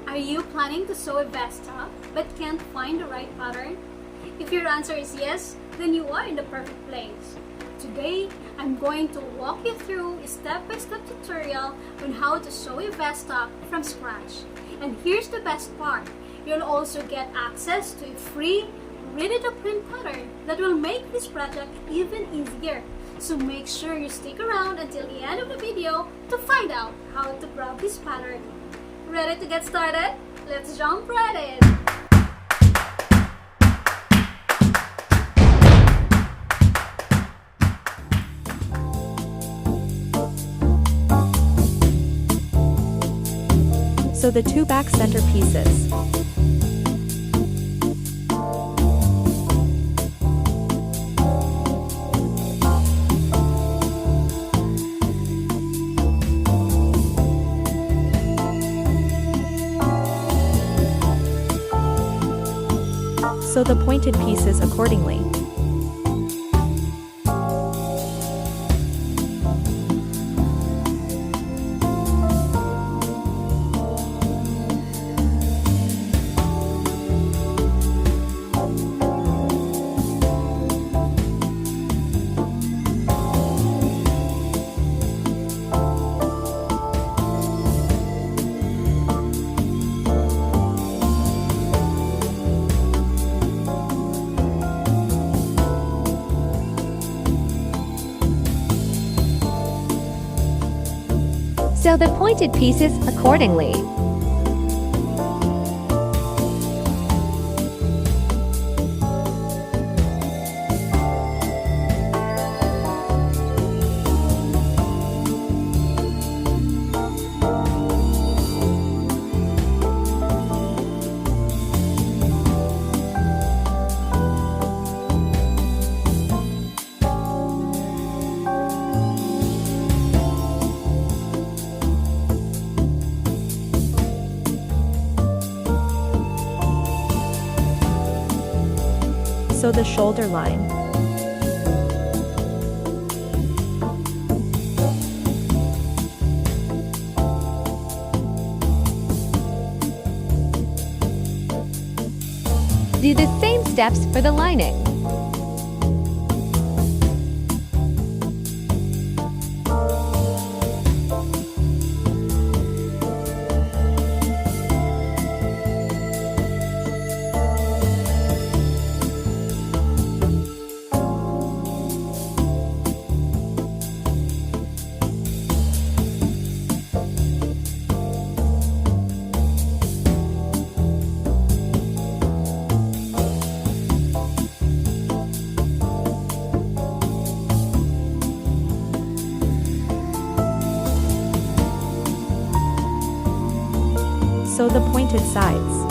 Are you planning to sew a vest top but can't find the right pattern? If your answer is yes, then you are in the perfect place. Today, I'm going to walk you through a step-by-step tutorial on how to sew a vest top from scratch. And here's the best part, you'll also get access to a free, ready-to-print pattern that will make this project even easier. So make sure you stick around until the end of the video to find out how to grab this pattern. Ready to get started? Let's jump right in! So the two back center pieces. Sew the pointed pieces accordingly. Sew the pointed pieces accordingly. Sew the shoulder line. Do the same steps for the lining. Sew the pointed sides.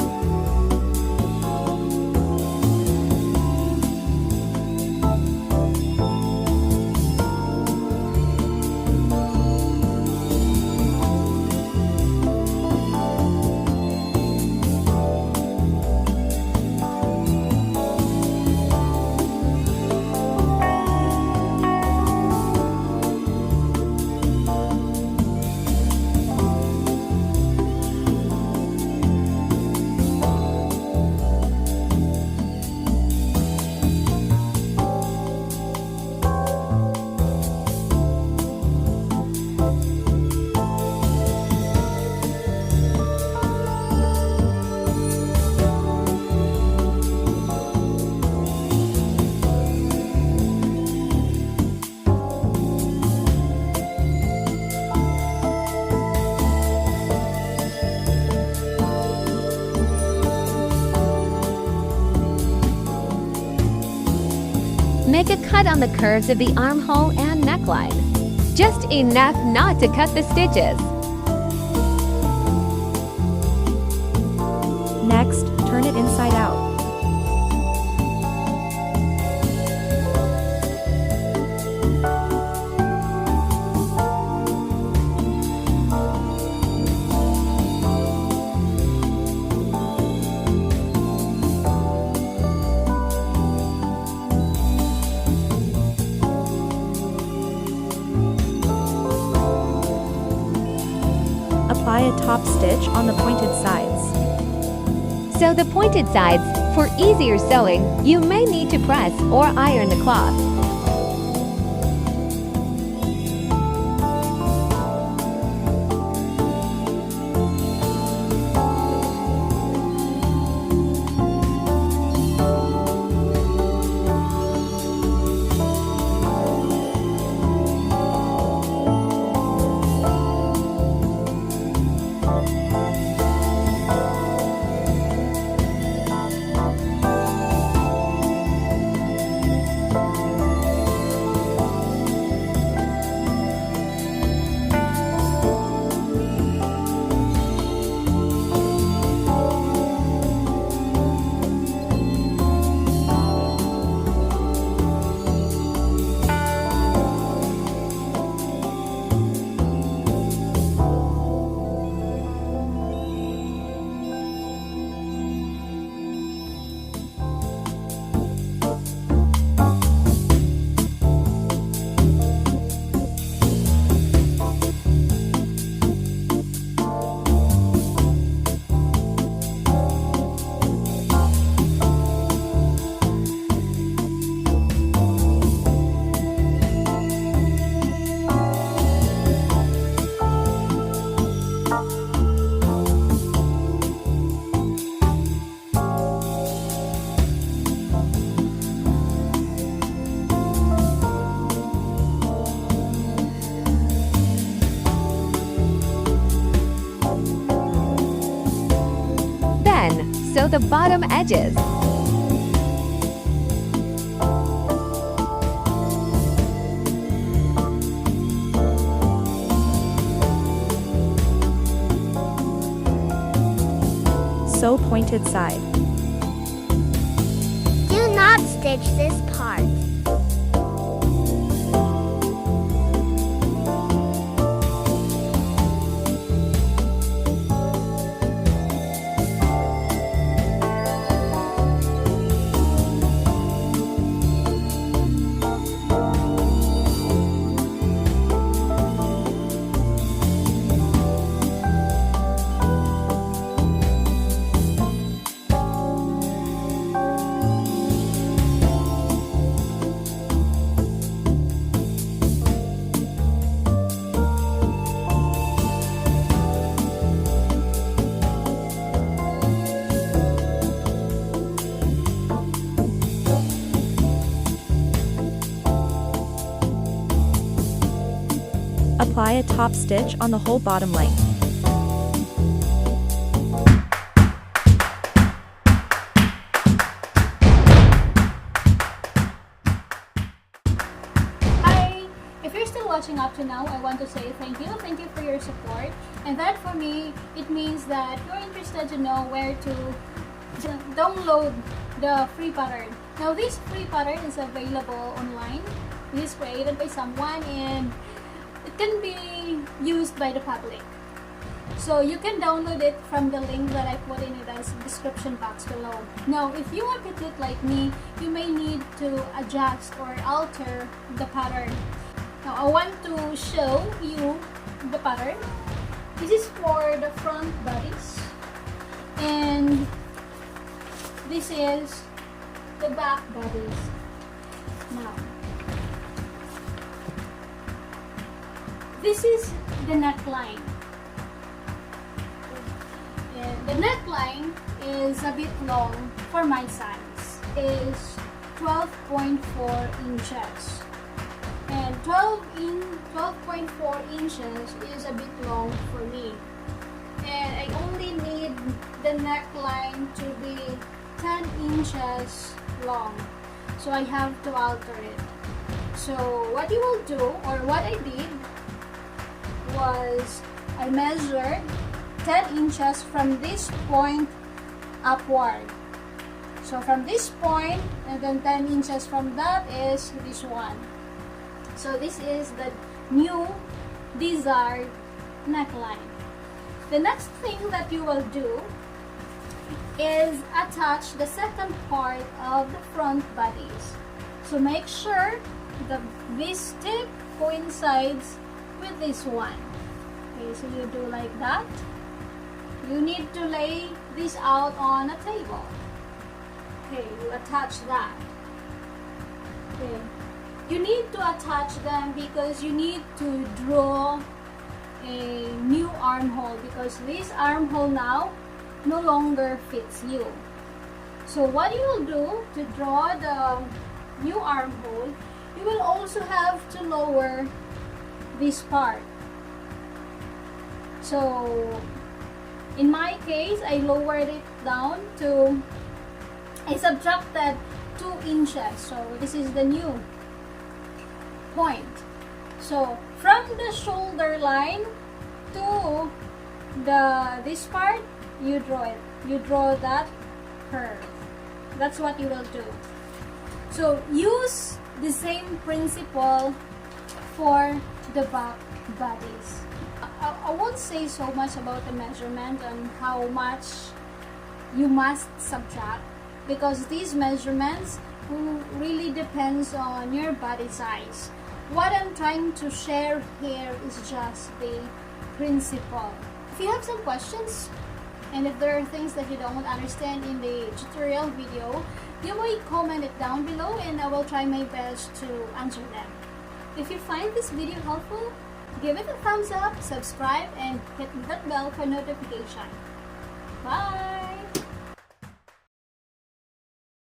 Make a cut on the curves of the armhole and neckline. Just enough not to cut the stitches. Next, turn it inside out. top stitch on the pointed sides. Sew the pointed sides. For easier sewing, you may need to press or iron the cloth. Sew the bottom edges. Sew pointed side. Do not stitch this part. Apply a top stitch on the whole bottom length. Hi! If you're still watching up to now, I want to say thank you. Thank you for your support. And that for me, it means that you're interested to know where to download the free pattern. Now this free pattern is available online. It is created by someone and it can be used by the public. So you can download it from the link that I put in it as description box below. Now if you are petite like me, you may need to adjust or alter the pattern. Now I want to show you the pattern. This is for the front bodies and this is the back bodies. Now this is the neckline. And the neckline is a bit long for my size. Is 12.4 inches. And 12.4 inches is a bit long for me. And I only need the neckline to be 10 inches long. So I have to alter it. So what you will do, or what I did, was I measured 10 inches from this point upward. So from this point and then 10 inches from that is this one. So this is the new desired neckline. The next thing that you will do is attach the second part of the front bodies. So make sure that this tip coincides with this one. Okay, so you do like that. you need to lay this out on a table. Okay, you attach that. Okay. You need to attach them because you need to draw a new armhole because this armhole now no longer fits you. So what you will do to draw the new armhole, you will also have to lower this part. So in my case, I lowered it down to, I subtracted 2 inches. So this is the new point. So from the shoulder line to this part, you draw it. You draw that curve. That's what you will do. So use the same principle for the back bodies. I won't say so much about the measurement and how much you must subtract because these measurements really depends on your body size. What I'm trying to share here is just the principle. If you have some questions and if there are things that you don't understand in the tutorial video, you may comment it down below and I will try my best to answer them. If you find this video helpful, give it a thumbs up, subscribe, and hit that bell for notification. Bye!